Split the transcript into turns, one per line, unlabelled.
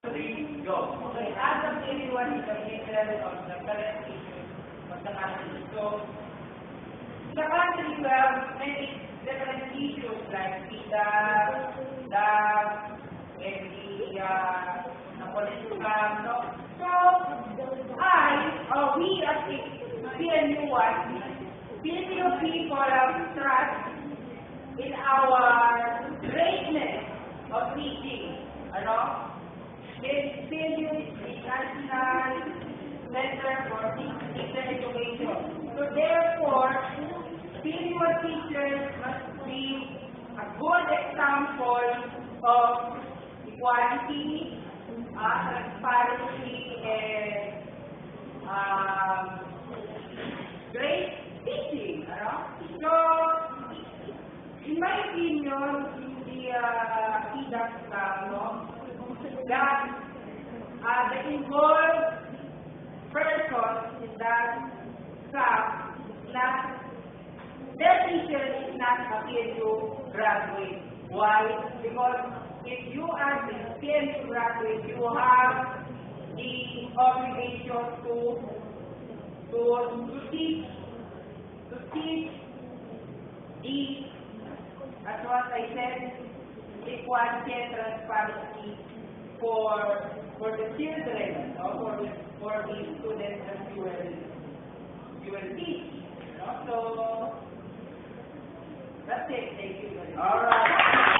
Three, go.
Okay, as of everyone is the leader of the current issues of the country. So, in the country, we have many different issues like PIDA, DAG, and the political, no? So, we as the PNU1, Filipino people have trust in our greatness of teaching, ano? PNU is the National Center for Teacher Education. So therefore, PNU teachers must be a good example of equality, transparency, and great teaching. So, in my opinion, in the PIDAC that the involved person in that staff not their teacher is not a PNU graduate. Why? Because if you are the PNU graduate, you have the obligation to teach the, as what I said, equality and transparency for the children, for the students that you will teach. So that's it. Thank you very much.
All right.